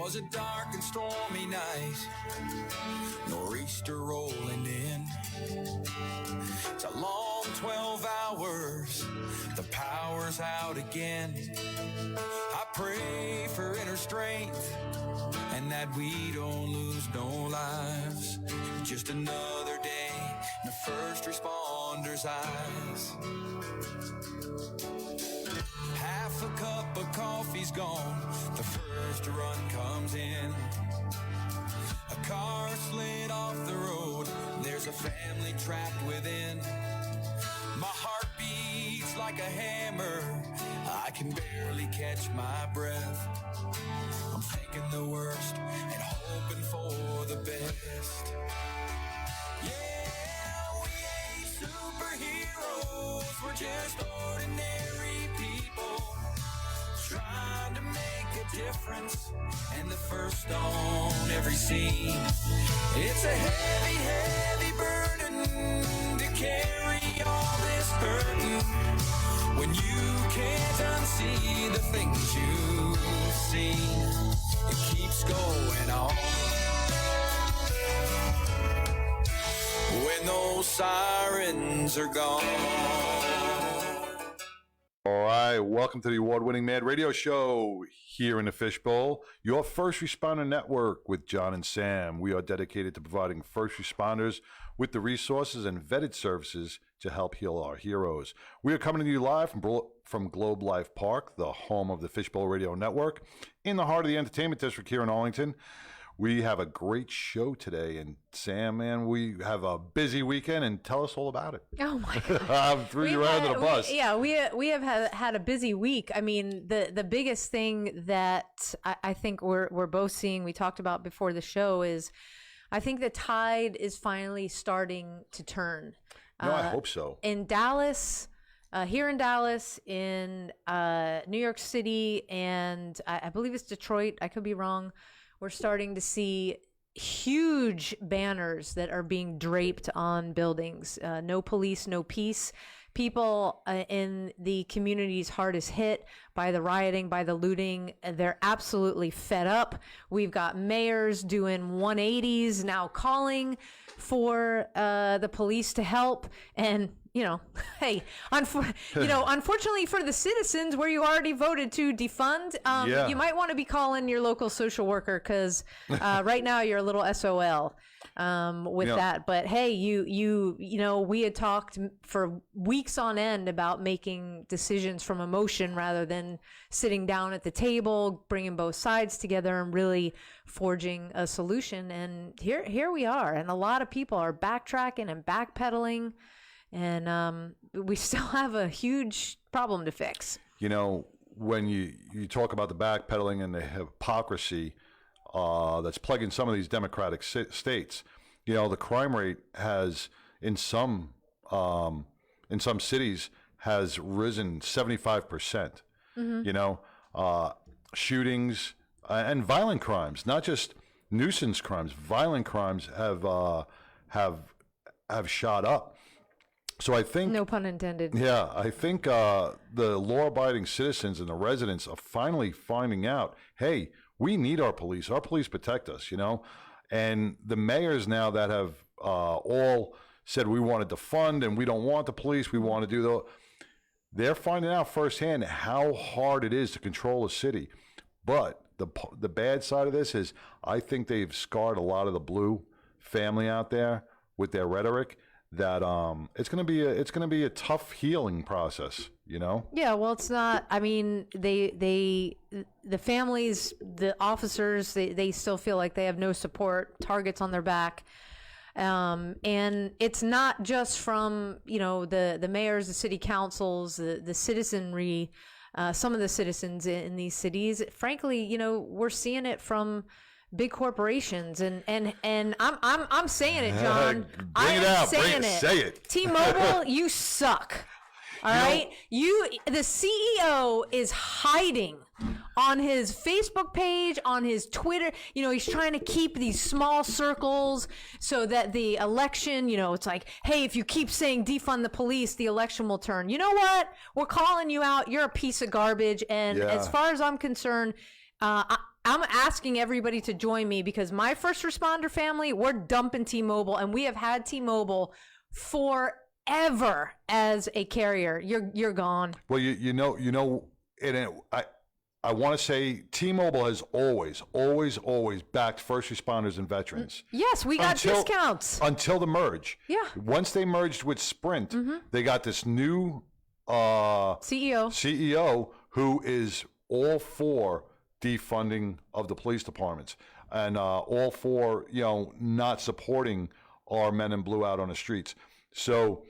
was a dark and stormy night, nor'easter rolling in. It's a long 12 hours, the power's out again. I pray for inner strength and that we don't lose no lives. Just another day in the first responders' eyes. Half a cup of coffee's gone, the first run comes in. A car slid off the road, there's a family trapped within. My heart beats like a hammer, I can barely catch my breath. I'm thinking the worst and hoping for the best. Yeah, we ain't superheroes, we're just ordinary people trying to make a difference, and the first on every scene. It's a heavy, heavy burden to carry all this burden when you can't unsee the things you've seen. It keeps going on when those sirens are gone. All right, welcome to the award-winning Mad Radio Show here in the Fishbowl, your first responder network with John and Sam. We are dedicated to providing first responders with the resources and vetted services to help heal our heroes. We are coming to you live from Globe Life Park, the home of the Fishbowl Radio Network, in the heart of the entertainment district here in Arlington. We have a great show today, and Sam, man, we have a busy weekend, and tell us all about it. Oh my God! I threw you right under the bus. We have had a busy week. I mean, the biggest thing that I think we're both seeing, we talked about before the show, is I think the tide is finally starting to turn. No, I hope so. In Dallas. Here in Dallas, in New York City, and I believe it's Detroit. I could be wrong. We're starting to see huge banners that are being draped on buildings. No police, no peace. People in the communities hardest hit by the rioting, by the looting, they're absolutely fed up. We've got mayors doing 180s now, calling for the police to help. And hey, unfortunately for the citizens where you already voted to defund, you might want to be calling your local social worker, because right now you're a little SOL with that. But hey, we had talked for weeks on end about making decisions from emotion rather than sitting down at the table, bringing both sides together and really forging a solution. And here we are. And a lot of people are backtracking and backpedaling. And we still have a huge problem to fix. When you talk about the backpedaling and the hypocrisy that's plaguing some of these democratic states, the crime rate has in some cities has risen 75%. Mm-hmm. Shootings and violent crimes, not just nuisance crimes, violent crimes have shot up. So I think, no pun intended. Yeah, I think the law-abiding citizens and the residents are finally finding out, hey, we need our police. Our police protect us, And the mayors now that have all said we want to defund and we don't want the police, we want to do they're finding out firsthand how hard it is to control a city. But the bad side of this is I think they've scarred a lot of the blue family out there with their rhetoric. That it's going to be a tough healing process, Yeah, well, it's not. I mean, the families, the officers, they still feel like they have no support, targets on their back, and it's not just from the mayors, the city councils, the citizenry, some of the citizens in these cities. Frankly, we're seeing it from big corporations, and I'm saying it, John. Say it. T-Mobile, you suck. All right, the CEO is hiding on his Facebook page, on his Twitter. He's trying to keep these small circles so that the election, it's like, hey, if you keep saying defund the police, the election will turn. You know what? We're calling you out. You're a piece of garbage. And as far as I'm concerned, I'm asking everybody to join me because my first responder family, we're dumping T-Mobile, and we have had T-Mobile forever as a carrier. You're gone. Well, you know, I want to say T-Mobile has always backed first responders and veterans. Yes, we got discounts. Until the merge. Yeah. Once they merged with Sprint, they got this new CEO who is all for defunding of the police departments and all for, not supporting our men in blue out on the streets. So,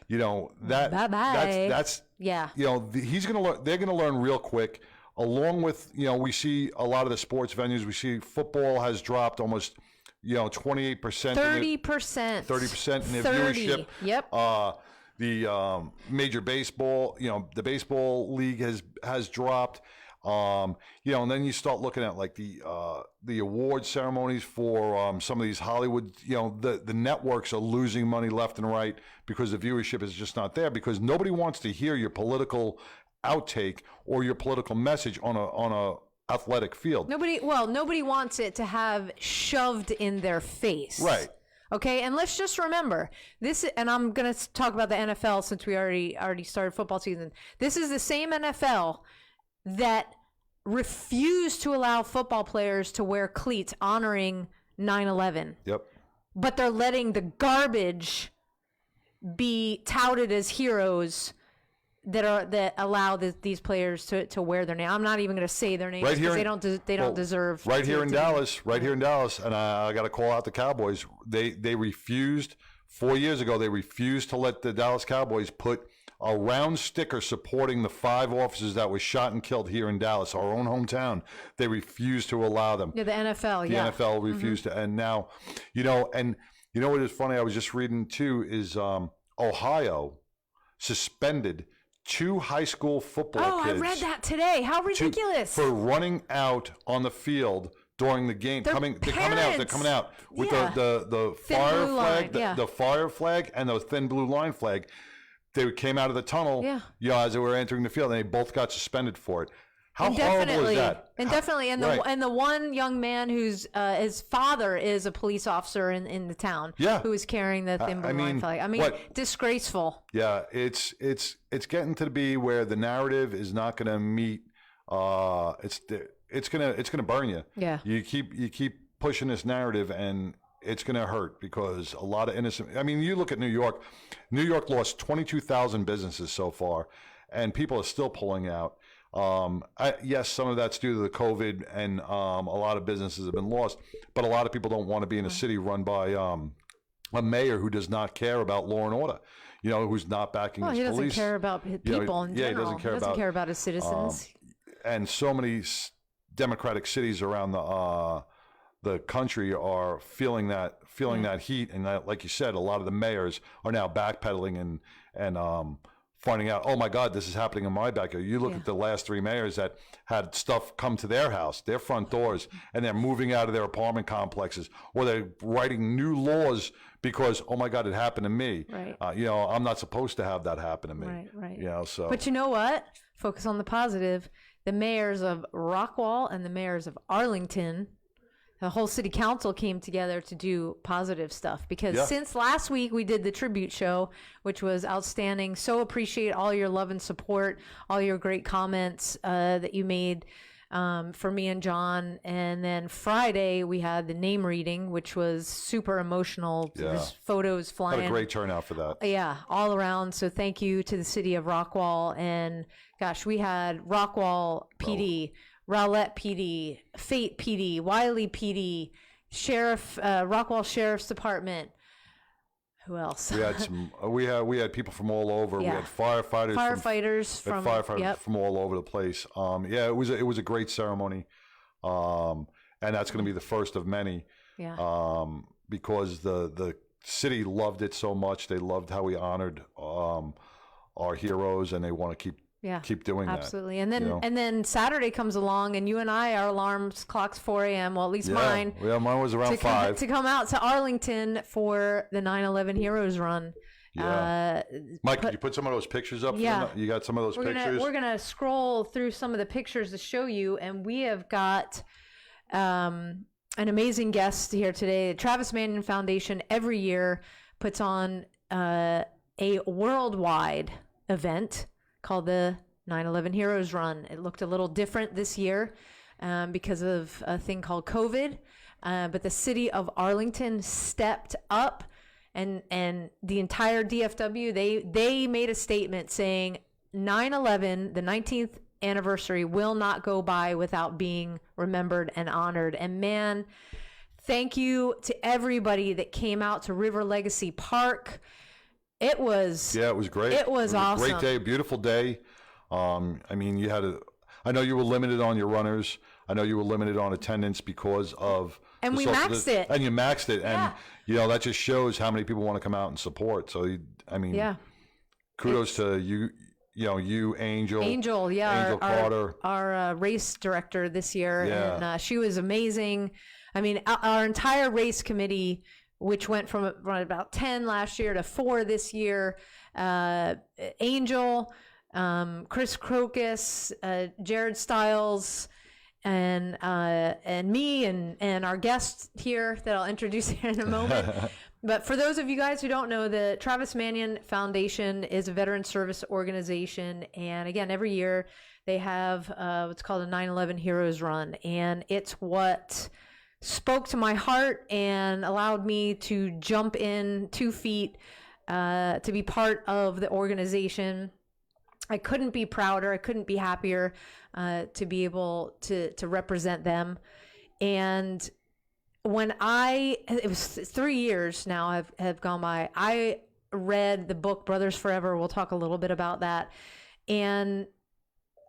that's yeah. He's going to learn. They're going to learn real quick. Along with, we see a lot of the sports venues. We see football has dropped almost, 28%. 30%. 30% in their viewership. Yep. The major baseball, the baseball league has dropped. And then you start looking at like the award ceremonies for some of these Hollywood, the networks are losing money left and right because the viewership is just not there, because nobody wants to hear your political outtake or your political message on a athletic field. Nobody wants it to have shoved in their face. Right. Okay, and let's just remember this, and I'm going to talk about the NFL since we already started football season. This is the same NFL that refused to allow football players to wear cleats honoring 9/11. Yep. But they're letting the garbage be touted as heroes that allow these players to wear their name. I'm not even going to say their names because they don't deserve. Right here in Dallas, and I got to call out the Cowboys. They refused 4 years ago. They refused to let the Dallas Cowboys put a round sticker supporting the 5 officers that were shot and killed here in Dallas, our own hometown. They refused to allow them. Yeah, the NFL. The NFL refused to, and now, and what is funny? I was just reading too is Ohio suspended 2 high school football kids. I read that today. How ridiculous! For running out on the field during the game. They're coming out with the fire flag, the fire flag and the thin blue line flag. They came out of the tunnel, as they were entering the field, and they both got suspended for it. How horrible is that? Indefinitely. And the one young man who's his father is a police officer in the town, who is carrying the thin blue line flag. I mean, disgraceful. Yeah, it's getting to be where the narrative is not going to meet. It's gonna burn you. Yeah. You keep pushing this narrative, and it's going to hurt because a lot of innocent. I mean, you look at New York. New York lost 22,000 businesses so far, and people are still pulling out. Yes, some of that's due to the COVID, and a lot of businesses have been lost. But a lot of people don't want to be in a city run by a mayor who does not care about law and order. Who's not backing his police. He doesn't care about people in general. He doesn't care about his citizens. And so many democratic cities around the country are feeling that heat, and that, like you said, a lot of the mayors are now backpedaling and finding out, oh my God, this is happening in my backyard. You look at the last 3 mayors that had stuff come to their house, their front doors, and they're moving out of their apartment complexes, or they're writing new laws because, oh my God, it happened to me. Right. I'm not supposed to have that happen to me. Right. So. But you know what? Focus on the positive. The mayors of Rockwall and the mayors of Arlington, the whole city council came together to do positive stuff because since last week we did the tribute show, which was outstanding. So appreciate all your love and support, all your great comments that you made for me and John. And then Friday we had the name reading, which was super emotional. There's photos flying. Had a great turnout for that. Yeah, all around. So thank you to the city of Rockwall. And gosh, we had Rockwall PD, Rowlett PD, Fate PD, Wiley PD, Sheriff, Rockwall Sheriff's Department. Who else? We had people from all over. We had firefighters from all over the place. It was a great ceremony, and that's going to be the first of many. Yeah. Because the city loved it so much. They loved how we honored our heroes, and they want to keep doing that. Absolutely. And then Saturday comes along, and you and I, our alarms clocks 4 a.m. Well, at least mine. Yeah, mine was around 5. To come out to Arlington for the 9/11 Heroes Run. Yeah. Mike, could you put some of those pictures up? Yeah. You got some of those pictures? We're going to scroll through some of the pictures to show you, and we have got an amazing guest here today. The Travis Manion Foundation every year puts on a worldwide event called the 9/11 Heroes Run. It looked a little different this year because of a thing called COVID, but the city of Arlington stepped up, and the entire DFW, they made a statement saying 9/11, the 19th anniversary, will not go by without being remembered and honored. And man, thank you to everybody that came out to River Legacy Park. It was great. It was awesome. Great day, beautiful day. I mean, I know you were limited on your runners. I know you were limited on attendance because of. And we maxed it. And you maxed it. Yeah. And, that just shows how many people want to come out and support. So, kudos to you, Angel. Angel, Angel Carter. Our race director this year. Yeah. And she was amazing. I mean, our entire race committee, which went from about 10 last year to 4 this year, Angel, Chris Crocus, Jared Stiles, and me and our guest here that I'll introduce here in a moment. But for those of you guys who don't know, the Travis Manion Foundation is a veteran service organization. And again, every year they have what's called a 9/11 Heroes Run. And it's what spoke to my heart and allowed me to jump in 2 feet to be part of the organization. I couldn't be prouder. I couldn't be happier to be able to represent them. And when it was 3 years now have gone by, I read the book Brothers Forever. We'll talk a little bit about that. And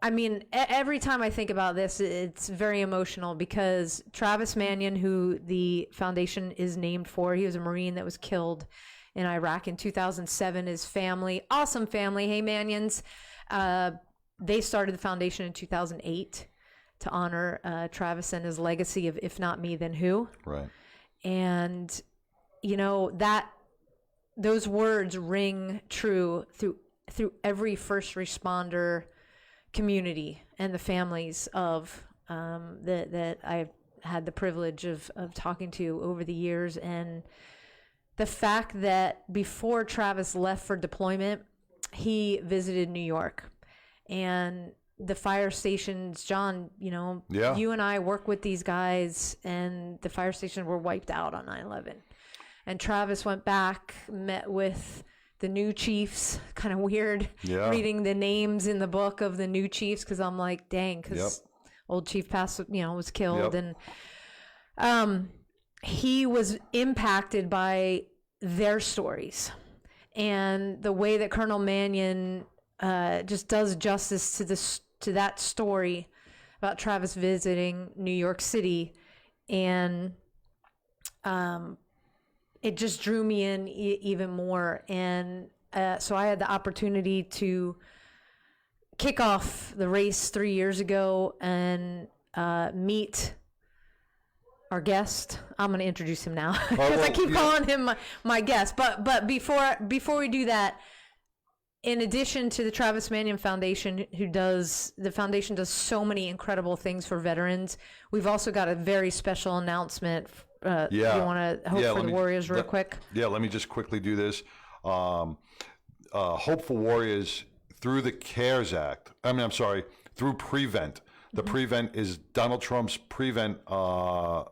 I mean, every time I think about this, it's very emotional because Travis Manion, who the foundation is named for, he was a Marine that was killed in Iraq in 2007. His family, awesome family, hey Manions, they started the foundation in 2008 to honor Travis and his legacy of "If not me, then who?" Right. And that those words ring true through every first responder community and the families of that I've had the privilege of talking to over the years. And the fact that before Travis left for deployment, he visited New York, and the fire stations, John, you and I work with these guys, and the fire stations were wiped out on 9/11. And Travis went back, met with the new chiefs. Kind of weird reading the names in the book of the new chiefs, because I'm like, dang, because old Chief passed, was killed. And he was impacted by their stories. And the way that Colonel Manion just does justice to that story about Travis visiting New York City, and it just drew me in even more. And so I had the opportunity to kick off the race 3 years ago and meet our guest. I'm going to introduce him now because I keep calling him my guest. But before we do that, in addition to the Travis Manion Foundation, the foundation does so many incredible things for veterans. We've also got a very special announcement. You want to hope for the Warriors real quick? Yeah, let me just quickly do this. Hope for Warriors through the CARES Act. Through Prevent. The Prevent is Donald Trump's Prevent on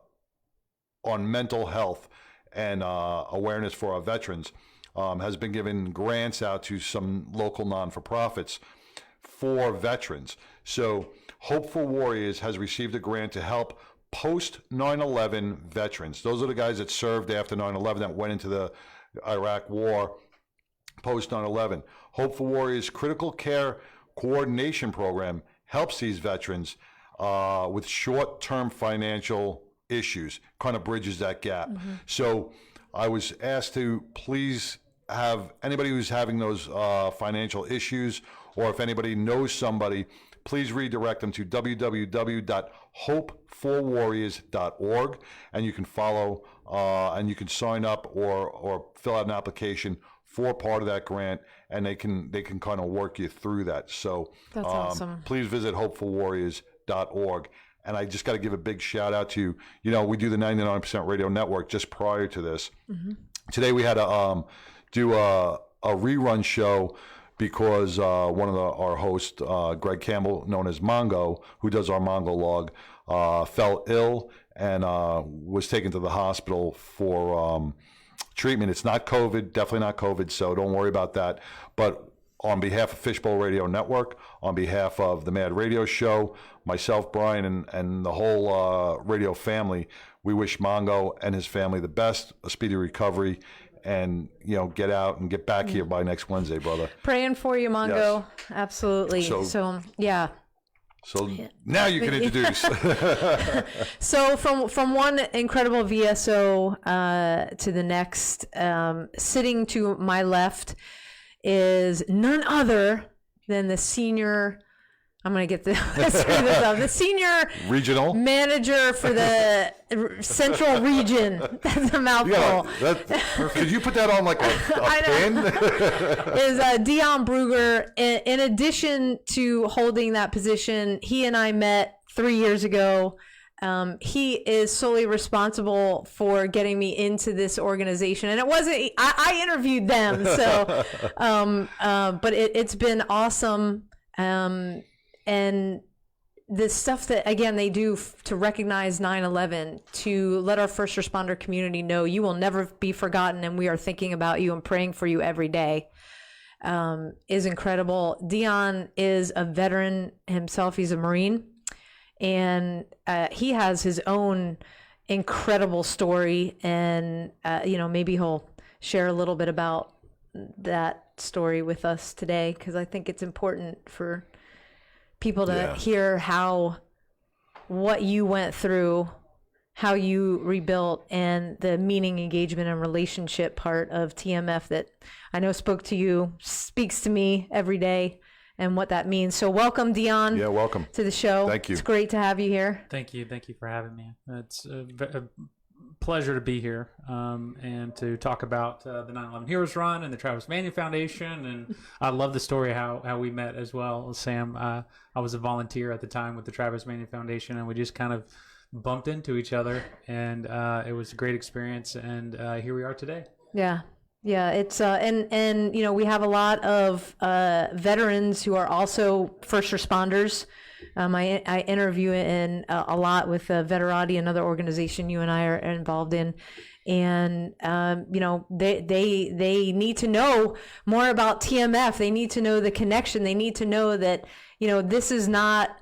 mental health and awareness for our veterans. Has been given grants out to some local non-for-profits for veterans. So Hope for Warriors has received a grant to help post 9/11 veterans. Those are the guys that served after 9/11 that went into the Iraq war post 9/11. Hope for Warriors Critical Care Coordination Program helps these veterans with short-term financial issues, kind of bridges that gap. So I was asked to please have anybody who's having those financial issues, or if anybody knows somebody, please redirect them to www.hopeforwarriors.org, and you can follow and you can sign up or fill out an application for part of that grant, and they can kind of work you through that. So that's awesome. Please visit hopeforwarriors.org. And I just got to give a big shout out to, we do the 99% Radio Network just prior to this. Mm-hmm. Today we had to do a rerun show because one of our hosts, Greg Campbell, known as Mongo, who does our Mongo log, fell ill and was taken to the hospital for treatment. It's not COVID, definitely not COVID, so don't worry about that. But on behalf of Fishbowl Radio Network, on behalf of the Mad Radio Show, myself, Brian, and the whole radio family, we wish Mongo and his family the best, a speedy recovery, and get out and get back here by next Wednesday, brother. Praying for you, Mongo. Yes. Absolutely. So yeah. So now you can introduce. So from one incredible VSO to the next, sitting to my left is none other than the senior. I'm going to get the senior regional manager for the Central Region. That's a mouthful. Could you put that on like a pin? Is Dion Brugger. In addition to holding that position, he and I met 3 years ago. He is solely responsible for getting me into this organization, and it wasn't. I interviewed them, so but it's been awesome. And the stuff that, again, they do to recognize 9/11, to let our first responder community know you will never be forgotten, and we are thinking about you and praying for you every day, is incredible. Dion is a veteran himself. He's a Marine, and he has his own incredible story, and maybe he'll share a little bit about that story with us today, because I think it's important for people to hear what you went through, how you rebuilt, and the meaning, engagement, and relationship part of TMF that I know speaks to me every day, and what that means. So welcome, Dion. Yeah, welcome to the show. Thank you. It's great to have you here. Thank you for having me. It's a pleasure to be here and to talk about the 9/11 Heroes Run and the Travis Manion Foundation. And I love the story how we met as well, Sam. I was a volunteer at the time with the Travis Manion Foundation, and we just kind of bumped into each other, and it was a great experience. And here we are today. Yeah. It's and we have a lot of veterans who are also first responders. I interview in a lot with Veterati, another organization you and I are involved in, and they need to know more about TMF. They need to know the connection. They need to know that this is not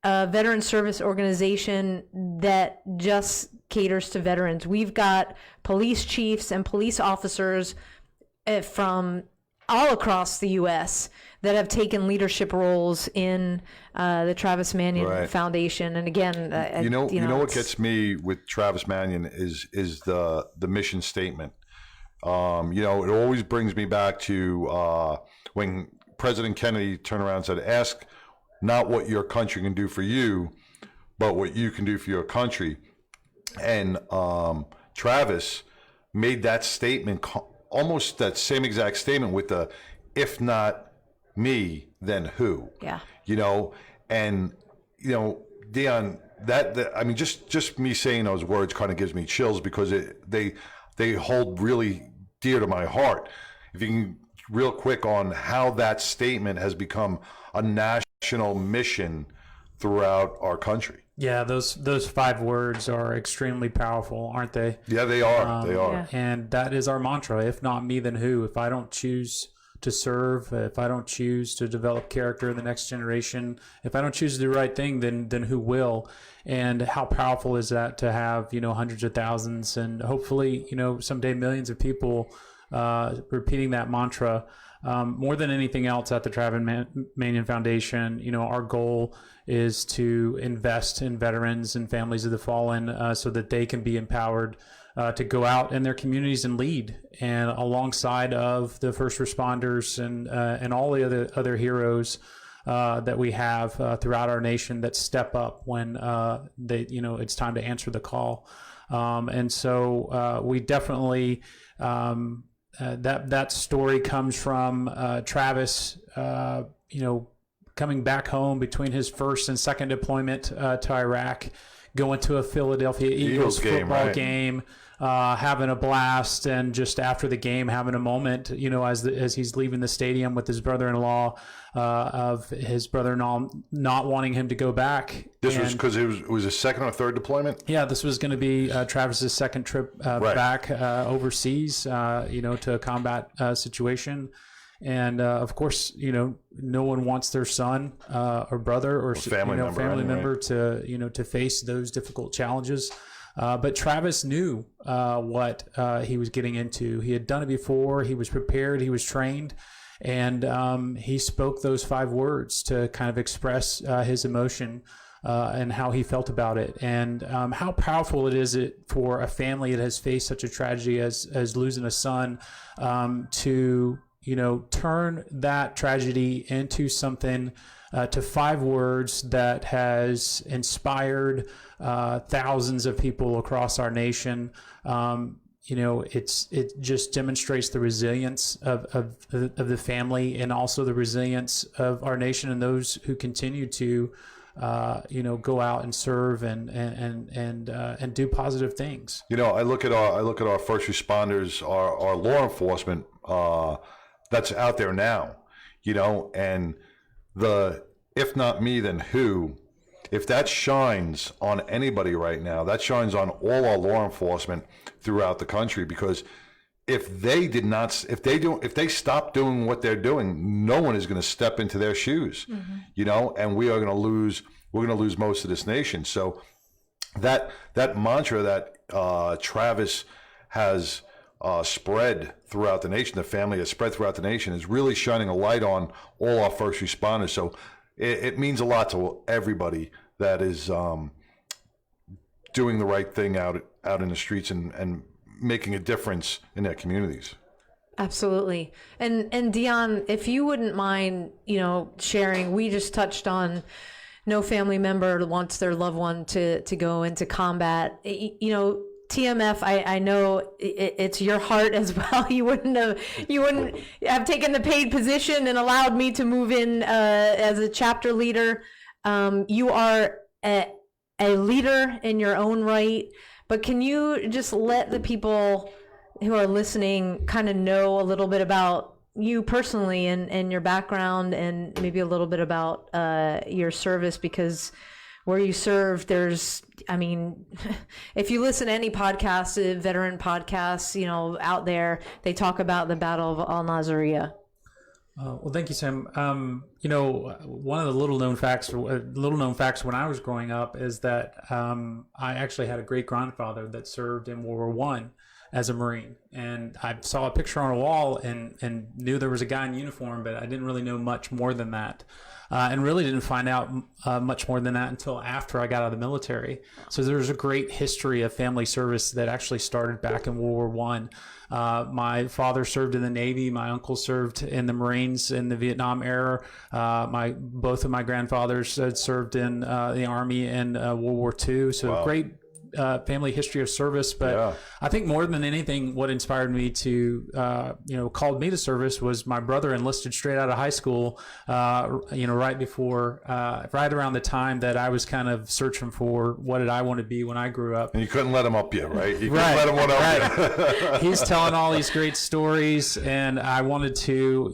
a veteran service organization that just caters to veterans. We've got police chiefs and police officers from all across the U.S. that have taken leadership roles in the Travis Manion Foundation. And again, what gets me with Travis Manion is the mission statement. It always brings me back to when President Kennedy turned around and said, "Ask not what your country can do for you, but what you can do for your country." And Travis made that statement, almost that same exact statement, with the "if not me, then who?" Yeah. And Dion, that I mean, just me saying those words kind of gives me chills, because they hold really dear to my heart. If you can, real quick, on how that statement has become a national mission throughout our country. Yeah, those 5 words are extremely powerful, aren't they? Yeah, they are. They are. Yeah. And that is our mantra. If not me, then who? If I don't choose to serve, if I don't choose to develop character in the next generation, if I don't choose to do the right thing, then who will? And how powerful is that to have, hundreds of thousands and hopefully, someday millions of people repeating that mantra. More than anything else at the Travis Manion Foundation, our goal is to invest in veterans and families of the fallen so that they can be empowered to go out in their communities and lead, and alongside of the first responders and all the other heroes that we have throughout our nation that step up when it's time to answer the call. And so we definitely that story comes from Travis, coming back home between his first and second deployment to Iraq, going to a Philadelphia Eagles football game, having a blast, and just after the game having a moment, as he's leaving the stadium with his brother-in-law, of his brother-in-law not wanting him to go back. This was because it was a second or third deployment? Yeah, this was going to be Travis's second trip back overseas, to a combat situation. And of course, no one wants their son or brother or family member to face those difficult challenges. But Travis knew what he was getting into. He had done it before. He was prepared. He was trained. And he spoke those 5 words to kind of express his emotion and how he felt about it. And how powerful it is for a family that has faced such a tragedy as losing a son to turn that tragedy into something, to 5 words that has inspired thousands of people across our nation. It just demonstrates the resilience of the family, and also the resilience of our nation and those who continue to go out and serve and do positive things. I look at our first responders, our law enforcement that's out there now, and the if not me, then who? If that shines on anybody right now, that shines on all our law enforcement throughout the country. Because if they stop doing what they're doing, no one is going to step into their shoes, and we're going to lose most of this nation. So that mantra that Travis has spread throughout the nation, the family has spread throughout the nation, is really shining a light on all our first responders. So it means a lot to everybody that is doing the right thing out in the streets and making a difference in their communities. Absolutely. And Dion, if you wouldn't mind, sharing, we just touched on no family member wants their loved one to go into combat. TMF, I know it's your heart as well. You wouldn't have taken the paid position and allowed me to move in as a chapter leader. You are a leader in your own right, but can you just let the people who are listening kind of know a little bit about you personally and your background, and maybe a little bit about your service? Because where you serve, if you listen to any podcast, veteran podcasts, out there, they talk about the Battle of Al Nazariya. Well, thank you, Sam. One of the little known facts when I was growing up is that I actually had a great grandfather that served in World War I as a Marine, and I saw a picture on a wall and knew there was a guy in uniform, but I didn't really know much more than that. And really didn't find out much more than that until after I got out of the military. So there's a great history of family service that actually started back in World War I. My father served in the Navy. My uncle served in the Marines in the Vietnam era. Both of my grandfathers had served in the Army in World War II. So wow. Great family history of service. But yeah. I think more than anything, what inspired me to, called me to service was my brother enlisted straight out of high school, right around the time that I was kind of searching for what did I want to be when I grew up. And you couldn't let him up yet, right? You couldn't let him one up yet. He's telling all these great stories, and I wanted to,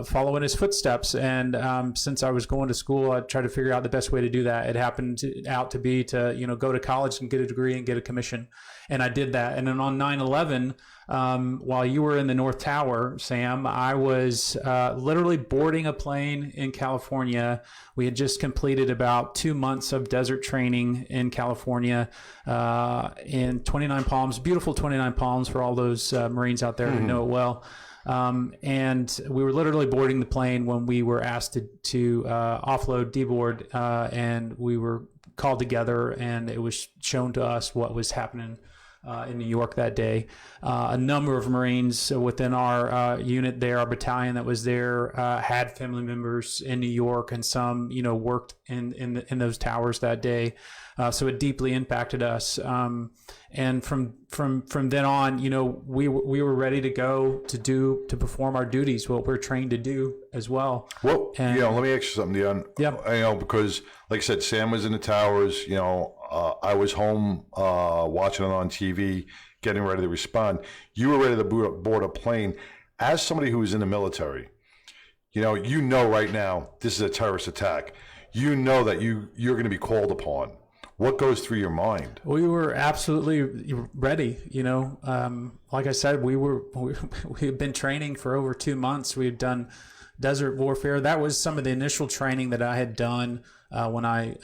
follow in his footsteps. And since I was going to school, I tried to figure out the best way to do that. It happened to be to go to college and get a degree and get a commission. And I did that. And then on 9/11, while you were in the North Tower, Sam, I was literally boarding a plane in California. We had just completed about 2 months of desert training in California in 29 Palms, beautiful 29 Palms for all those Marines out there who know it well. And we were literally boarding the plane when we were asked to offload, deboard, and we were called together, and it was shown to us what was happening in New York that day. A number of Marines within our unit there, our battalion that was there, had family members in New York, and some, worked in those towers that day. So it deeply impacted us. And from then on, we were ready to go to perform our duties, what we're trained to do as well. Well, and, let me ask you something, Dion. Yeah. Because like I said, Sam was in the towers. I was home watching it on TV, getting ready to respond. You were ready to board a plane. As somebody who was in the military, right now this is a terrorist attack. You know that you're going to be called upon. What goes through your mind? We were absolutely ready. Like I said, we had been training for over 2 months. We had done desert warfare. That was some of the initial training that I had done when I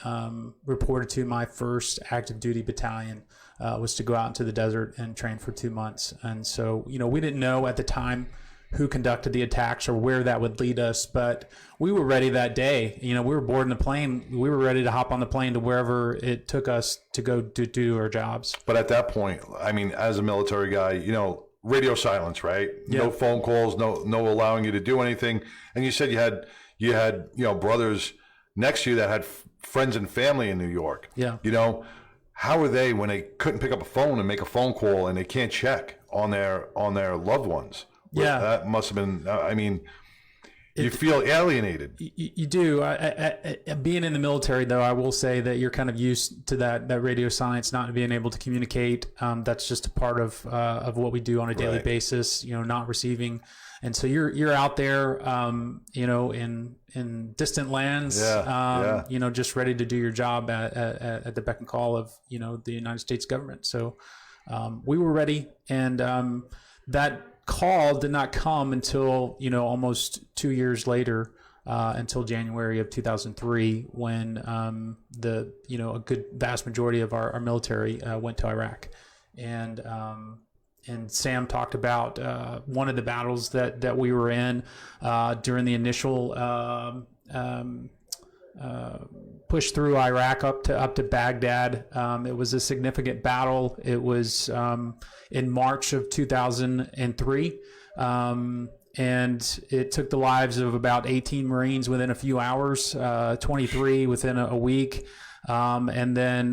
reported to my first active duty battalion, was to go out into the desert and train for 2 months. And so, we didn't know at the time who conducted the attacks or where that would lead us, but we were ready that day. We were boarding the plane. We were ready to hop on the plane to wherever it took us to go to do our jobs. But at that point, as a military guy, radio silence, right? Yeah. No phone calls, no allowing you to do anything. And you said you had brothers next to you that had friends and family in New York. Yeah. How are they when they couldn't pick up a phone and make a phone call and they can't check on their loved ones? Yeah, that must have been. You feel alienated. You do. Being in the military, though, I will say that you're kind of used to that radio silence, not being able to communicate. That's just a part of what we do on a daily basis. Not receiving, and so you're out there, in distant lands, just ready to do your job at the beck and call of the United States government. So we were ready, and that call did not come until almost 2 years later, until January of 2003, when a good vast majority of our military went to Iraq. And Sam talked about one of the battles that we were in during the initial push through Iraq up to Baghdad. It was a significant battle. It was in March of 2003, and it took the lives of about 18 Marines within a few hours, 23 within a week. And then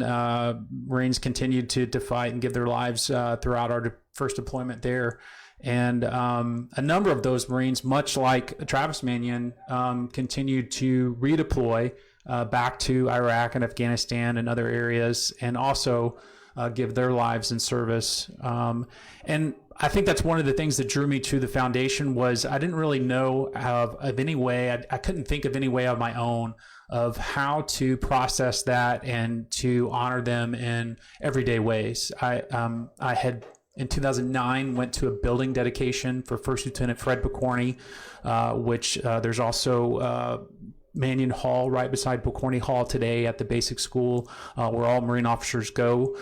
Marines continued to fight and give their lives throughout our first deployment there. And a number of those Marines, much like Travis Manion, continued to redeploy back to Iraq and Afghanistan and other areas, and also give their lives in service. And I think that's one of the things that drew me to the foundation was I didn't really know of any way, I couldn't think of any way of my own of how to process that and to honor them in everyday ways. I had, in 2009, went to a building dedication for First Lieutenant Fred Pokorny, which there's also Manion Hall right beside Pokorny Hall today at the basic school, where all Marine officers go.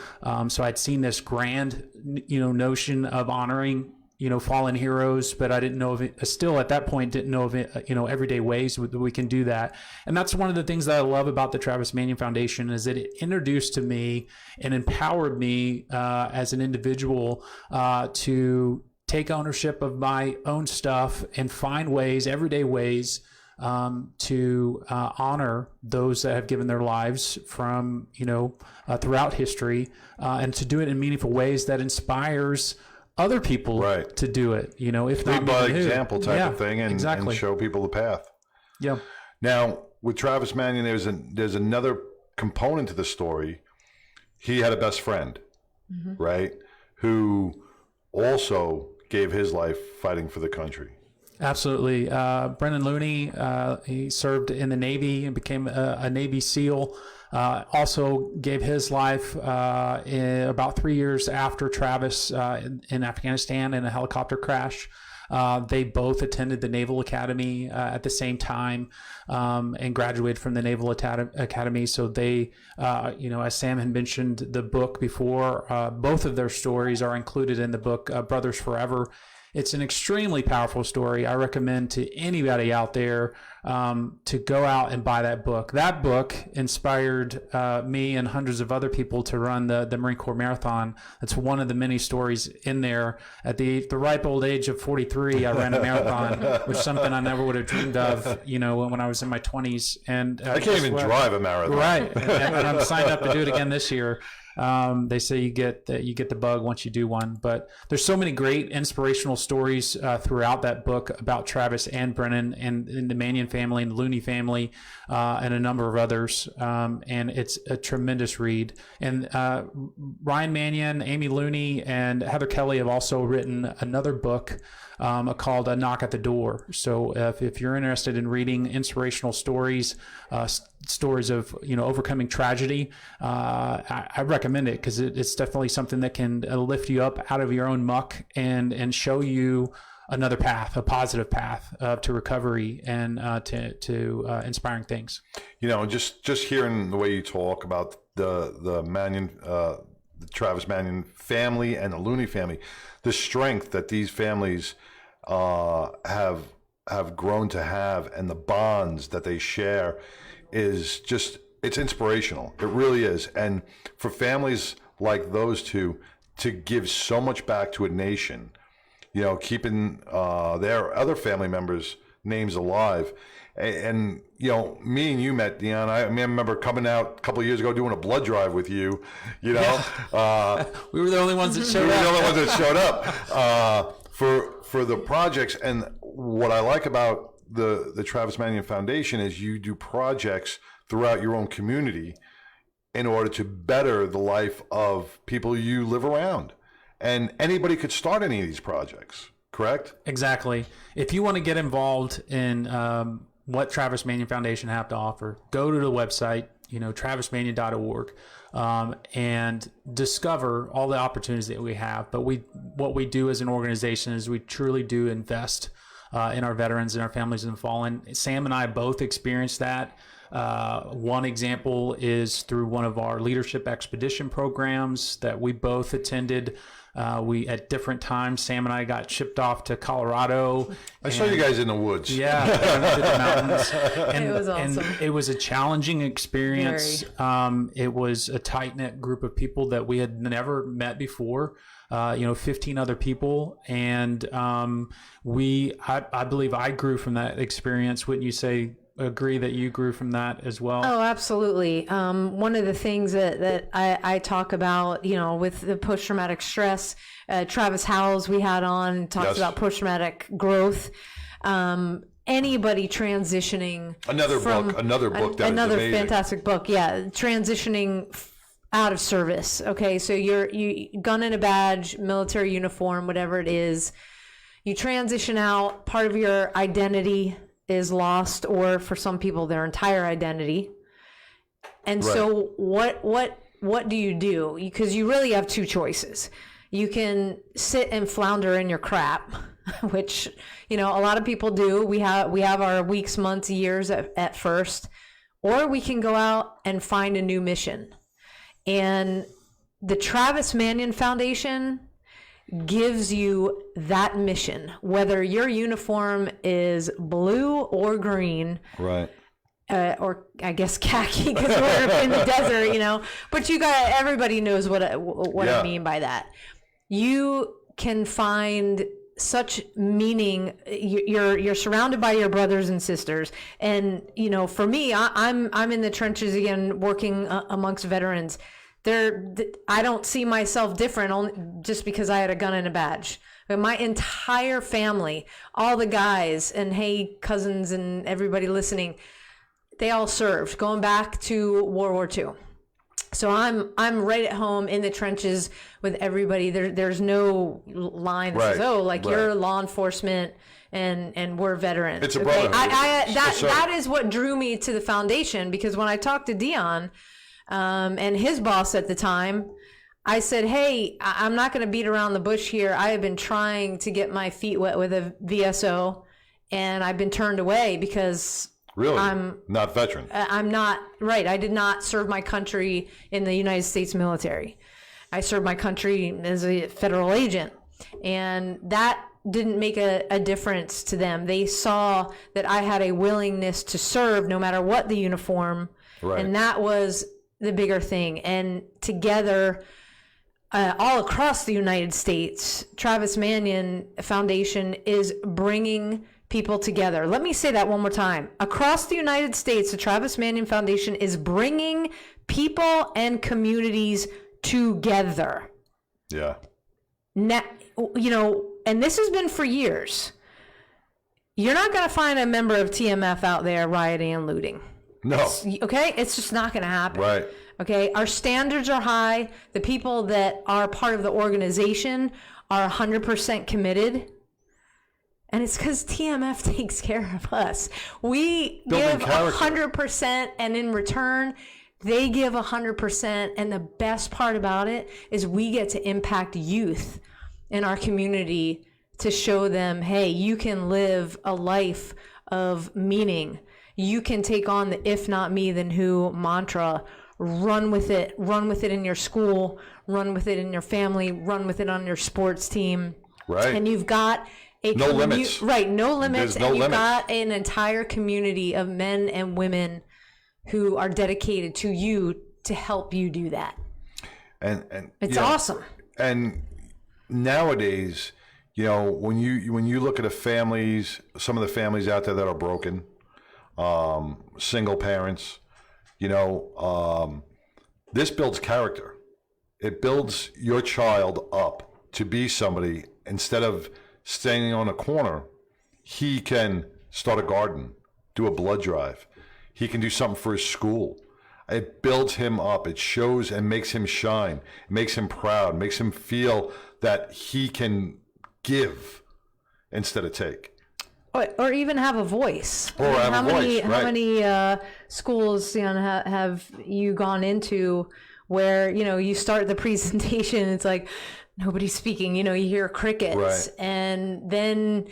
So I'd seen this grand, notion of honoring, fallen heroes, but I didn't know of it. Still at that point, didn't know of it, everyday ways that we can do that. And that's one of the things that I love about the Travis Manion Foundation is that it introduced to me and empowered me as an individual to take ownership of my own stuff and find ways, everyday ways, to honor those that have given their lives from, throughout history, and to do it in meaningful ways that inspires other people to do it, if not by example type of thing, and, exactly. and show people the path. Yeah. Now, with Travis Manion, there's another component to the story. He had a best friend, right, who also gave his life fighting for the country. Absolutely. Brendan Looney, he served in the Navy and became a Navy SEAL. Also gave his life about 3 years after Travis in Afghanistan in a helicopter crash. They both attended the Naval Academy at the same time and graduated from the Naval Academy. So they, as Sam had mentioned the book before, both of their stories are included in the book Brothers Forever. It's an extremely powerful story. I recommend to anybody out there to go out and buy that book. That book inspired me and hundreds of other people to run the Marine Corps Marathon. That's one of the many stories in there. At the ripe old age of 43, I ran a marathon, which is something I never would have dreamed of, when I was in my 20s. And I can't even drive a marathon. Right, and I'm signed up to do it again this year. They say you get the bug once you do one, but there's so many great inspirational stories throughout that book about Travis and Brennan and the Manion family and the Looney family and a number of others. And it's a tremendous read. And Ryan Manion, Amy Looney, and Heather Kelly have also written another book called A Knock at the Door. So if you're interested in reading inspirational stories, stories of overcoming tragedy, I recommend it because it's definitely something that can lift you up out of your own muck and show you another path, a positive path to recovery and to inspiring things. Just hearing the way you talk about the Manion, the Travis Manion family and the Looney family, the strength that these families have grown to have, and the bonds that they share is just, it's inspirational. It really is. And for families like those two to give so much back to a nation, keeping their other family members' names alive. And me and you met, Dion. I remember coming out a couple of years ago doing a blood drive with you. We were the only ones that showed we up. were the only ones that showed up for the projects. And what I like about the Travis Manion Foundation is you do projects throughout your own community in order to better the life of people you live around. And anybody could start any of these projects, correct? Exactly. If you want to get involved in what Travis Manion Foundation have to offer, go to the website, travismanion.org, and discover all the opportunities that we have. But what we do as an organization is we truly do invest in our veterans and our families in the fallen. Sam and I both experienced that. One example is through one of our leadership expedition programs that we both attended. We at different times, Sam and I got shipped off to Colorado. I saw you guys in the woods. Yeah, to the mountains. And, It was awesome. And it was a challenging experience. It was a tight-knit group of people that we had never met before. 15 other people. And I believe I grew from that experience. Wouldn't you agree that you grew from that as well? Oh, absolutely. One of the things that I talk about, with the post-traumatic stress, Travis Howells we had on talks about post-traumatic growth. Anybody transitioning Another book that another is amazing. fantastic book. Yeah. Transitioning out of service. Okay. So you gun and a badge, military uniform, whatever it is, you transition out, part of your identity is lost, or for some people, their entire identity. And so what do you do? Because you really have two choices. You can sit and flounder in your crap, which, a lot of people do. We have our weeks, months, years at first, or we can go out and find a new mission. And the Travis Manion Foundation gives you that mission, whether your uniform is blue or green, right? Or I guess khaki because we're in the desert, But everybody knows what I mean by that. You can find such meaning. You're surrounded by your brothers and sisters, and for me, I'm in the trenches again, working amongst veterans. I don't see myself different only just because I had a gun and a badge. But my entire family, all the guys, and hey, cousins and everybody listening, they all served, going back to World War II. So I'm right at home in the trenches with everybody. There's no line that says, you're law enforcement and we're veterans. It's a brotherhood. That is what drew me to the foundation, because when I talked to Dion, and his boss at the time, I said, hey, I'm not going to beat around the bush here. I have been trying to get my feet wet with a VSO, and I've been turned away because I'm not veteran. I'm not, right. I did not serve my country in the United States military. I served my country as a federal agent. And that didn't make a difference to them. They saw that I had a willingness to serve no matter what the uniform. Right. And that was the bigger thing. And together, all across the United States, Travis Manion Foundation is bringing people together. Let me say that one more time. Across the United States, the Travis Manion Foundation is bringing people and communities together. Yeah. Now, and this has been for years. You're not going to find a member of TMF out there rioting and looting. No. Okay? It's just not going to happen. Right. Okay? Our standards are high. The people that are part of the organization are 100% committed. And it's because TMF takes care of us. We give 100%, and in return, they give 100%. And the best part about it is we get to impact youth in our community to show them, hey, you can live a life of meaning. You can take on the if not me, then who mantra. Run with it. Run with it in your school. Run with it in your family. Run with it on your sports team. Right. And you've got no limits. Right, no limits. There's no and you've limits. got an entire community of men and women who are dedicated to you to help you do that. And it's awesome. And nowadays, when you look at some of the families out there that are broken, single parents, this builds character. It builds your child up to be somebody. Instead of standing on a corner, he can start a garden, do a blood drive. He can do something for his school. It builds him up. It shows and makes him shine. It makes him proud. Makes him feel that he can give instead of take. Or even have a voice. Or have a voice, How right. many schools have you gone into where, you start the presentation, it's like, nobody's speaking, you hear crickets. Right. And then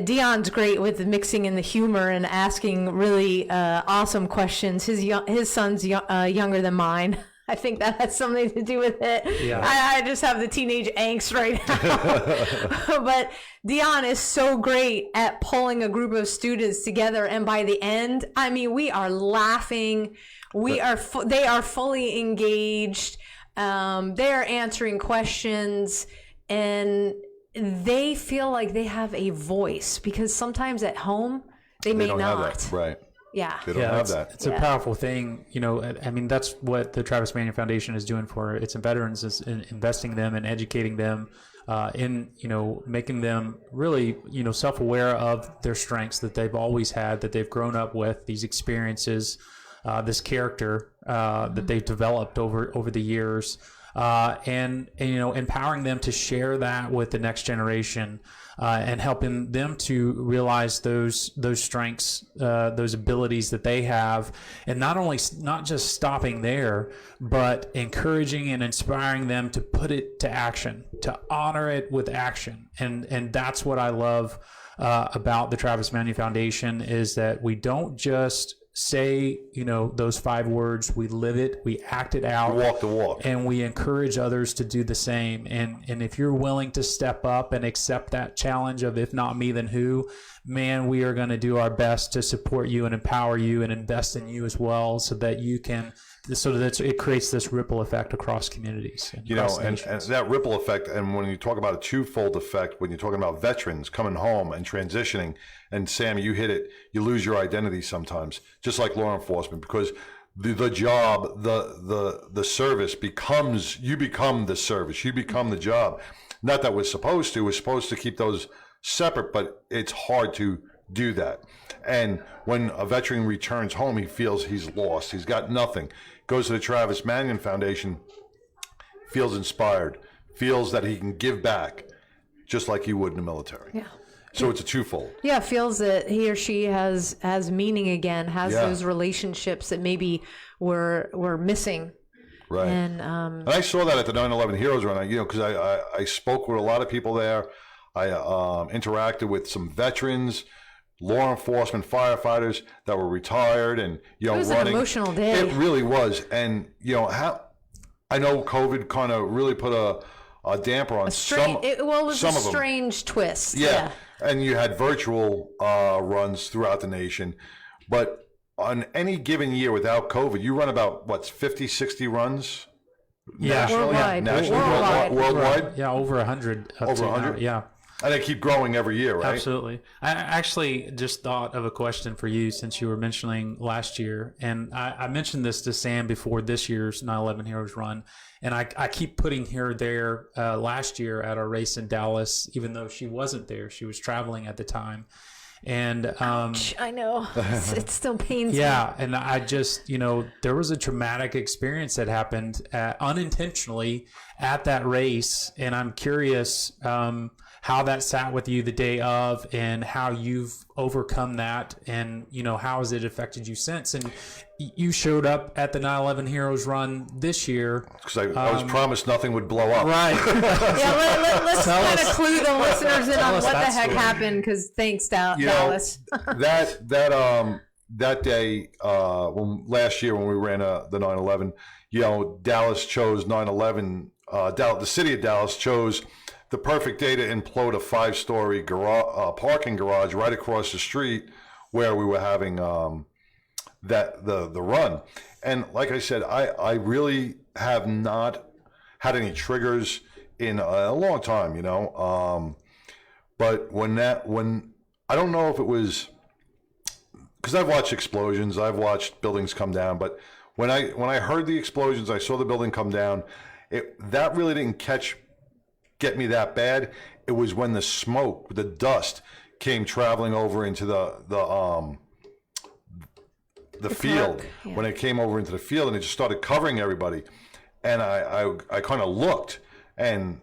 Dion's great with mixing in the humor and asking really awesome questions. His son's younger than mine. I think that has something to do with it. Yeah. I just have the teenage angst right now. But Dion is so great at pulling a group of students together. And by the end, we are laughing. They are fully engaged. They are answering questions, and they feel like they have a voice, because sometimes at home they may don't not. have that. Right. Yeah. They don't have that. It's a powerful thing. That's what the Travis Manion Foundation is doing for its veterans, is investing them and educating them in, making them really, self-aware of their strengths that they've always had, that they've grown up with, these experiences, this character that they've developed over the years, and empowering them to share that with the next generation, and helping them to realize those strengths, those abilities that they have, and not just stopping there, but encouraging and inspiring them to put it to action, to honor it with action. And that's what I love about the Travis Manion Foundation, is that we don't just say, those 5 words. We live it, we act it out, Walk the walk. and we encourage others to do the same. And if you're willing to step up and accept that challenge of if not me, then who, man, we are going to do our best to support you and empower you and invest in you as well, so that you can, it creates this ripple effect across communities. And and that ripple effect, and when you talk about a twofold effect, when you're talking about veterans coming home and transitioning, and Sam, you hit it, you lose your identity sometimes, just like law enforcement, because the job, the service you become the service, you become the job. Not that we're supposed to keep those separate, but it's hard to do that. And when a veteran returns home, he feels he's lost, he's got nothing, goes to the Travis Manion Foundation, feels inspired, feels that he can give back just like he would in the military. Yeah. So it's a twofold. Yeah, feels that he or she has meaning again, has those relationships that maybe were missing. Right. And I saw that at the 9/11 Heroes Run, because I spoke with a lot of people there. I interacted with some veterans, law enforcement, firefighters that were retired, and it was running. an emotional day. It really was. And how I know COVID kind of really put a damper on Strange, it was some a of them. strange twist. Yeah. And you had virtual runs throughout the nation. But on any given year without COVID, you run about, 50, 60 runs? Yeah. Nationally? Worldwide. Nationally? Worldwide. Worldwide? Yeah, over 100. Over 100? Yeah. And they keep growing every year, right? Absolutely. I actually just thought of a question for you since you were mentioning last year. And I mentioned this to Sam before this year's 9/11 Heroes Run. And I keep putting her there last year at our race in Dallas, even though she wasn't there. She was traveling at the time. And I know. It still pains me. yeah, and I just, there was a traumatic experience that happened unintentionally at that race. And I'm curious how that sat with you the day of and how you've overcome that and, how has it affected you since? And you showed up at the 9/11 Heroes Run this year. Because I was promised nothing would blow up. Right. Yeah, let's kind of clue the listeners in on us what the that heck story. happened, because thanks, You know, Dallas. that day, last year when we ran the 9/11, Dallas chose 9/11. The city of Dallas chose the perfect day to implode a 5-story parking garage right across the street where we were having the run. And like I said, I really have not had any triggers in a long time, but when I don't know if it was because I've watched explosions, I've watched buildings come down, but when I heard the explosions, I saw the building come down. That really didn't get me that bad. It was when the smoke, the dust came traveling over into the field. Yeah. When it came over into the field and it just started covering everybody. And I kind of looked, and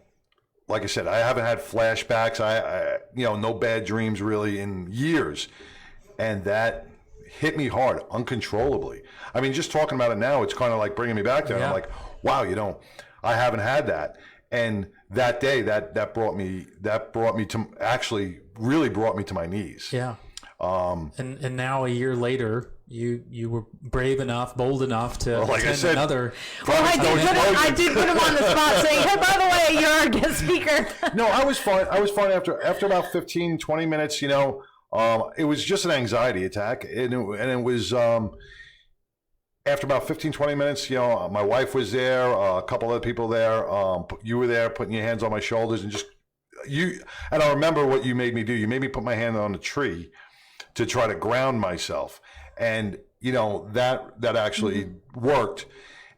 like I said, I haven't had flashbacks. I no bad dreams really in years. And that hit me hard, uncontrollably. I mean, just talking about it now, it's kind of like bringing me back there. Yeah. I'm like, wow, I haven't had that. And that day, that brought me to actually really brought me to my knees. Yeah. And now a year later, you were brave enough, bold enough to Like I attend said, another. Well, I did put him on the spot saying, hey, by the way, you're our guest speaker. No, I was fine. After about 15, 20 minutes, it was just an anxiety attack. And it was, after about 15, 20 minutes, my wife was there, a couple other people there. You were there putting your hands on my shoulders and and I remember what you made me do. You made me put my hand on a tree to try to ground myself. And, that actually worked.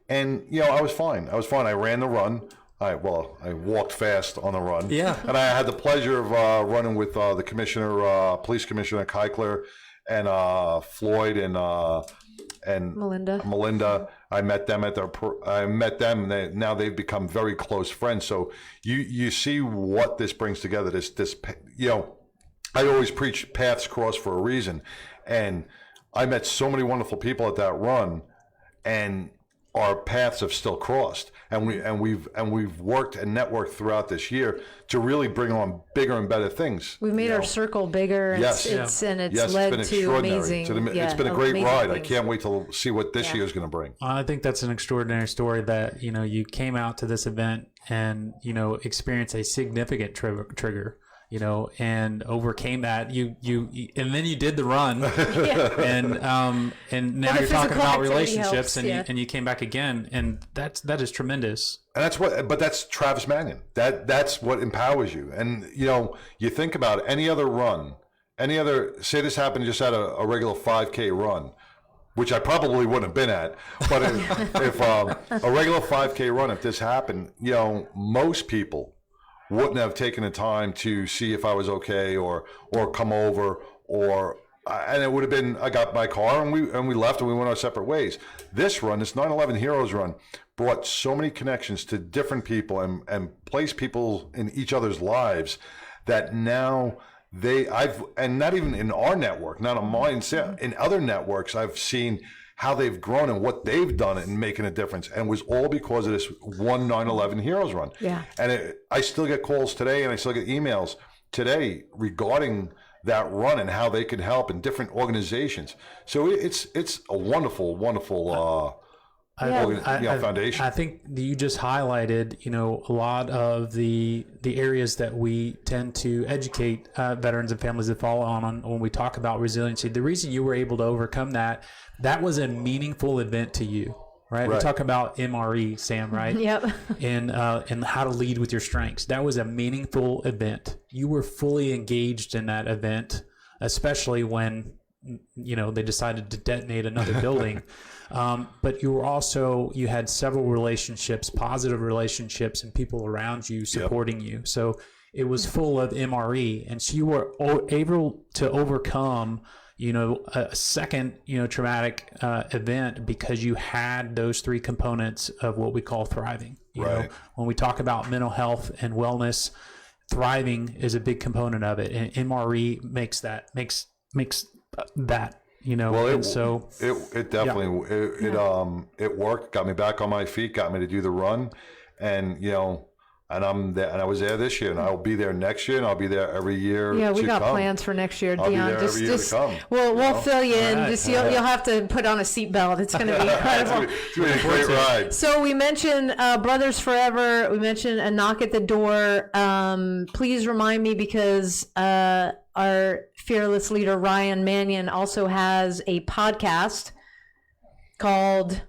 And, I was fine. I ran the run. I walked fast on the run. Yeah. And I had the pleasure of running with the commissioner, police commissioner Keikler, and Floyd and Melinda. I met them and now they've become very close friends. So you see what this brings together. This I always preach paths cross for a reason, and I met so many wonderful people at that run, and our paths have still crossed, and we've worked and networked throughout this year to really bring on bigger and better things. We've made our circle bigger. And Yes. it's led Yes, it's been to extraordinary. amazing. It's been a great amazing ride. I things. can't wait to see what this year is going to bring. I think that's an extraordinary story that, you came out to this event and, experienced a significant trigger, and overcame that. And then you did the run and now the you're talking physical about activity relationships helps, and you came back again, and that is tremendous. And that's Travis Manion. That's what empowers you. And, you think about any other run, say this happened just at a regular 5K run, which I probably wouldn't have been at. But if a regular 5K run, if this happened, most people wouldn't have taken the time to see if I was okay or come over and it would have been, I got my car and we left and we went our separate ways. This 9/11 Heroes Run, brought so many connections to different people and placed people in each other's lives that now and not even in our network, not on mine, in other networks, I've seen how they've grown and what they've done in making a difference. And it was all because of this 9/11 Heroes Run. Yeah. And I still get calls today and I still get emails today regarding that run and how they can help in different organizations. So it's a wonderful, wonderful foundation. I think that you just highlighted, a lot of the areas that we tend to educate veterans and families that follow on when we talk about resiliency. The reason you were able to overcome that was a meaningful event to you, right? We talk about MRE, Sam, right? Yep. And how to lead with your strengths. That was a meaningful event. You were fully engaged in that event, especially when they decided to detonate another building. But you had several relationships, positive relationships, and people around you supporting you. So it was full of MRE. And so you were able to overcome, a second, traumatic event because you had those three components of what we call thriving. You know, when we talk about mental health and wellness, thriving is a big component of it. And MRE makes that. Well, it definitely it worked, got me back on my feet, got me to do the run, and and I'm there, and I was there this year, and I'll be there next year, and I'll be there every year. Yeah, we got plans for next year, Dion. I'll be there every year to come. We'll fill you in. Right. Just you'll have to put on a seatbelt. It's going to be incredible. It's going to be a great ride. So we mentioned Brothers Forever. We mentioned A Knock at the Door. Please remind me, because our fearless leader Ryan Manion also has a podcast called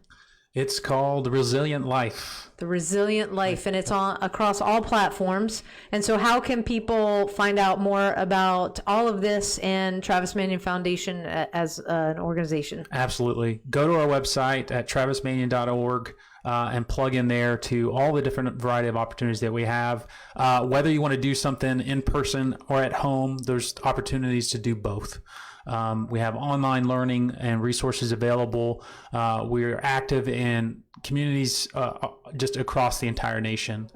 The Resilient Life. The Resilient Life, and it's on across all platforms. And so how can people find out more about all of this and Travis Manion Foundation as an organization? Absolutely. Go to our website at travismanion.org and plug in there to all the different variety of opportunities that we have. Whether you want to do something in person or at home, there's opportunities to do both. We have online learning and resources available. We're active in communities just across the entire nation.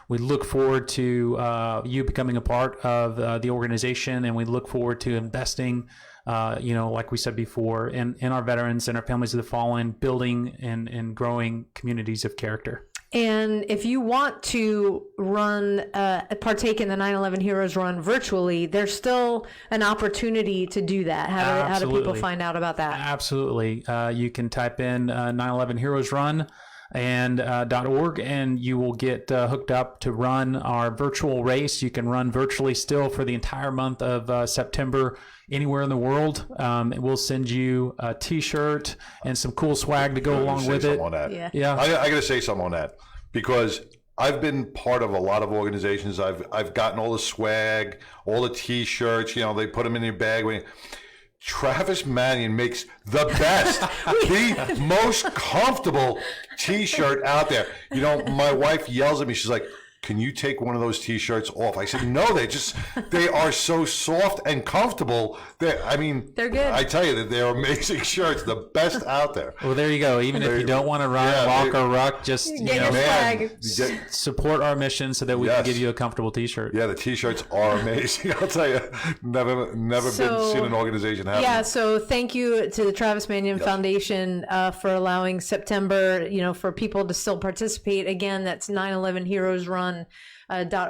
We look forward to you becoming a part of the organization, and we look forward to investing, like we said before, in our veterans and our families of the fallen, building and growing communities of character. And if you want to partake in the 9/11 Heroes Run virtually, there's still an opportunity to do that. How do people find out about that? Absolutely. You can type in 9/11 Heroes Run and .org, and you will get hooked up to run our virtual race. You can run virtually still for the entire month of September anywhere in the world. We'll send you a T-shirt and some cool swag to go along with it. Yeah. I got to say something on that, because I've been part of a lot of organizations. I've gotten all the swag, all the T-shirts. They put them in your bag. Travis Manion makes the best, the most comfortable T-shirt out there. My wife yells at me. She's like, "Can you take one of those T-shirts off?" I said, "No, they are so soft and comfortable. They're good. I tell you that they're amazing shirts, the best out there." Well, there you go. Even if you don't want to run, walk, or ruck, just support our mission so that we can give you a comfortable T-shirt. Yeah, the T-shirts are amazing. I'll tell you, never been seen an organization have. Yeah, so thank you to the Travis Manion Foundation for allowing September, for people to still participate. Again, that's 9/11 Heroes Run.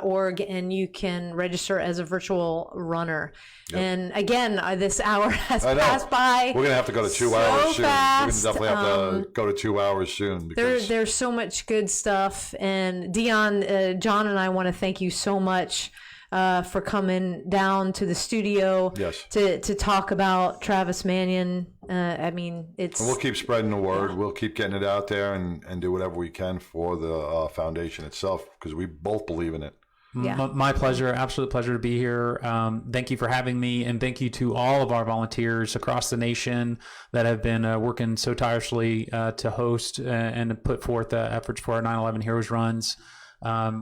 .org, and you can register as a virtual runner. And again, this hour has passed by. We're gonna have to go to 2 hours soon. Fast. We're gonna definitely have to go to 2 hours soon. Because there's so much good stuff. And Dion, John, and I want to thank you so much for coming down to the studio to talk about Travis Manion. And we'll keep spreading the word. We'll keep getting it out there and do whatever we can for the foundation itself, because we both believe in it. Yeah. My pleasure. Absolute pleasure to be here. Thank you for having me, and thank you to all of our volunteers across the nation that have been working so tirelessly to host and to put forth efforts for our 9/11 Heroes Runs.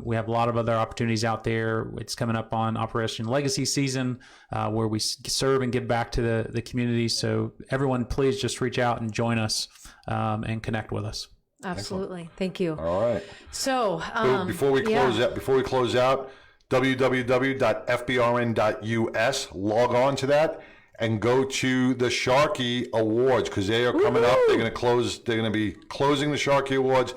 We have a lot of other opportunities out there. It's coming up on Operation Legacy season, where we serve and give back to the community. So everyone, please just reach out and join us and connect with us. Absolutely. Excellent. Thank you. All right. So before we close out, www.fbrn.us, log on to that and go to the Sharkey Awards, because they are coming up. They're going to be closing the Sharkey Awards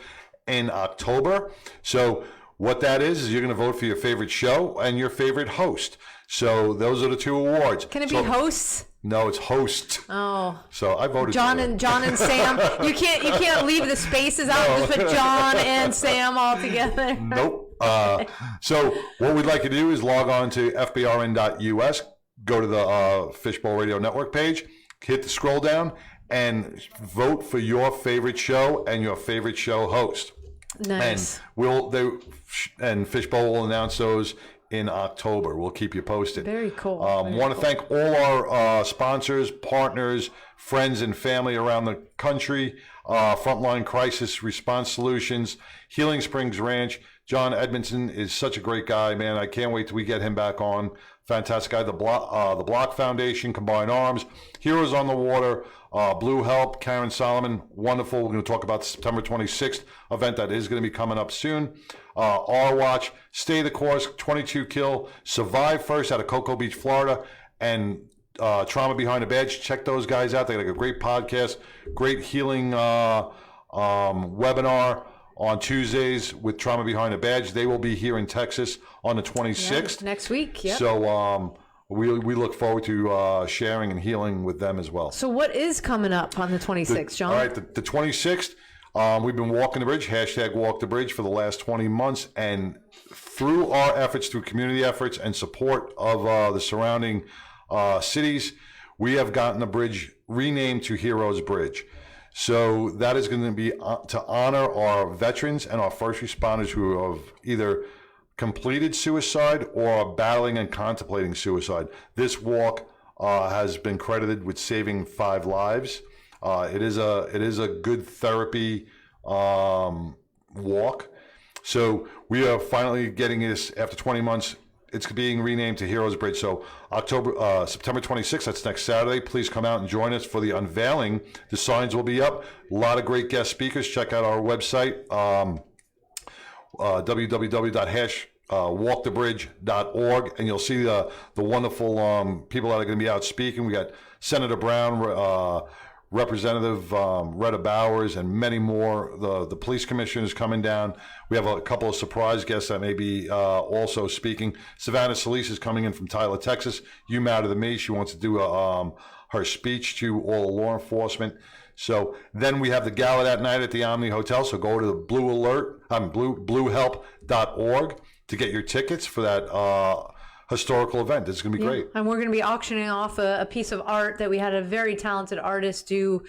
in October. So what that is you're going to vote for your favorite show and your favorite host. So those are the 2 awards. Can it be hosts? No, it's host. Oh. So I voted John for and Sam. You can't leave the spaces out. No. Just put John and Sam all together. Nope. So what we'd like you to do is log on to fbrn.us, go to the Fishbowl Radio Network page, hit the scroll down, and vote for your favorite show and your favorite show host. Nice. And Fishbowl will announce those in October. We'll keep you posted. Very cool. Want to thank all our sponsors, partners, friends, and family around the country. Frontline Crisis Response Solutions, Healing Springs Ranch. John Edmondson is such a great guy, man. I can't wait till we get him back on. Fantastic guy. The Block Foundation, Combined Arms, Heroes on the Water, Blue Help, Karen Solomon, wonderful. We're going to talk about the September 26th event that is going to be coming up soon. Our Watch, Stay the Course, 22 Kill, Survive First out of Cocoa Beach, Florida, and Trauma Behind the Badge. Check those guys out. They got a great podcast, great healing webinar on Tuesdays with Trauma Behind the Badge. They will be here in Texas on the 26th. Next week, yeah. So we look forward to sharing and healing with them as well. So what is coming up on the 26th, John? All right, the 26th, we've been walking the bridge, hashtag walk the bridge for the last 20 months. And through our efforts, through community efforts and support of the surrounding cities, we have gotten the bridge renamed to Heroes Bridge. So that is going to be to honor our veterans and our first responders who have either completed suicide or are battling and contemplating suicide. This walk has been credited with saving 5 lives. It is a good therapy walk. So we are finally getting this after 20 months. It's being renamed to Heroes Bridge. So September 26th, that's next Saturday. Please come out and join us for the unveiling. The signs will be up. A lot of great guest speakers. Check out our website, www.walkthebridge.org, and you'll see the wonderful people that are going to be out speaking. We got Senator Brown, Representative Retta Bowers, and many more. The police commissioner is coming down. We have a couple of surprise guests that may be also speaking. Savannah Solis is coming in from Tyler, Texas. You matter to me. She wants to do her speech to all law enforcement. So then we have the gala that night at the Omni Hotel. So go to the bluehelp.org to get your tickets for that historical event. It's going to be great. And we're going to be auctioning off a piece of art that we had a very talented artist do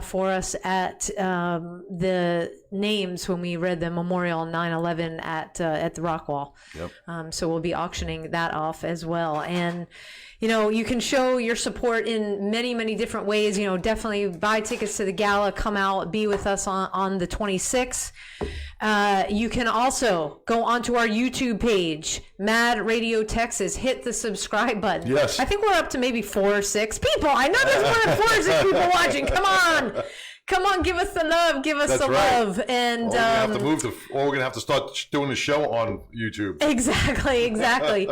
for us at the names when we read the memorial on 9/11 at the Rock Wall. Yep. So we'll be auctioning that off as well. And you can show your support in many, many different ways. Definitely buy tickets to the gala, come out, be with us on the 26th. You can also go onto our YouTube page, Mad Radio Texas, hit the subscribe button. Yes. I think we're up to maybe 4 or 6 people. I know there's more than 4 or 6 people watching. Come on, give us the love, give us That's the right. love. And we're going to have to start doing the show on YouTube. Exactly.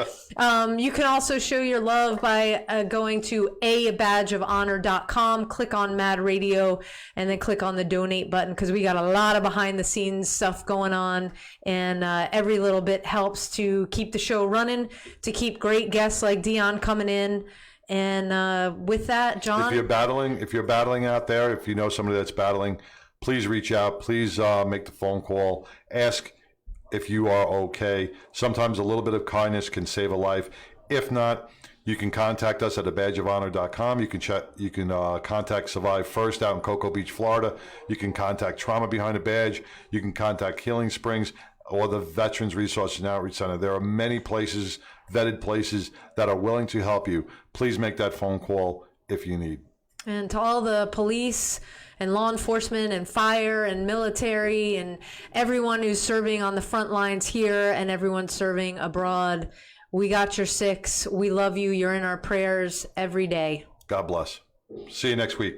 You can also show your love by going to abadgeofhonor.com, click on Mad Radio, and then click on the donate button, because we got a lot of behind the scenes stuff going on, and every little bit helps to keep the show running, to keep great guests like Dion coming in. And with that, John, if you're battling out there, if you know somebody that's battling, please reach out. Please make the phone call. Ask if you are okay. Sometimes a little bit of kindness can save a life. If not, you can contact us at abadgeofhonor.com. You can contact Survive First out in Cocoa Beach, Florida. You can contact Trauma Behind the Badge. You can contact Healing Springs or the Veterans Resource and Outreach Center. There are many places, vetted places, that are willing to help you. Please make that phone call if you need. And to all the police and law enforcement and fire and military and everyone who's serving on the front lines here and everyone serving abroad, we got your 6. We love you. You're in our prayers every day. God bless. See you next week.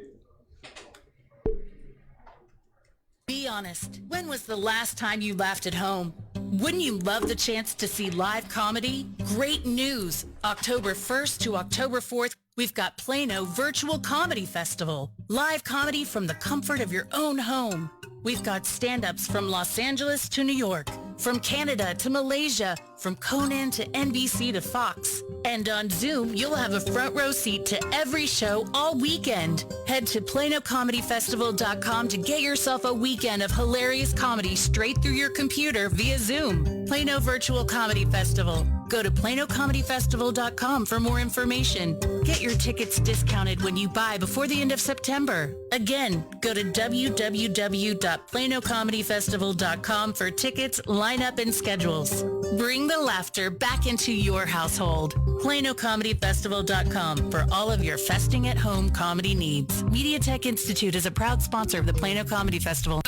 Be honest. When was the last time you laughed at home? Wouldn't you love the chance to see live comedy? Great news! October 1st to October 4th, We've got Plano Virtual Comedy Festival, live comedy from the comfort of your own home. We've got stand-ups from Los Angeles to New York, from Canada to Malaysia, from Conan to NBC to Fox. And on Zoom, you'll have a front row seat to every show all weekend. Head to PlanoComedyFestival.com to get yourself a weekend of hilarious comedy straight through your computer via Zoom. Plano Virtual Comedy Festival. Go to PlanoComedyFestival.com for more information. Get your tickets discounted when you buy before the end of September. Again, go to www.PlanoComedyFestival.com for tickets, lineup, and schedules. Bring the laughter back into your household. PlanoComedyFestival.com for all of your festing at home comedy needs. MediaTek Institute is a proud sponsor of the Plano Comedy Festival.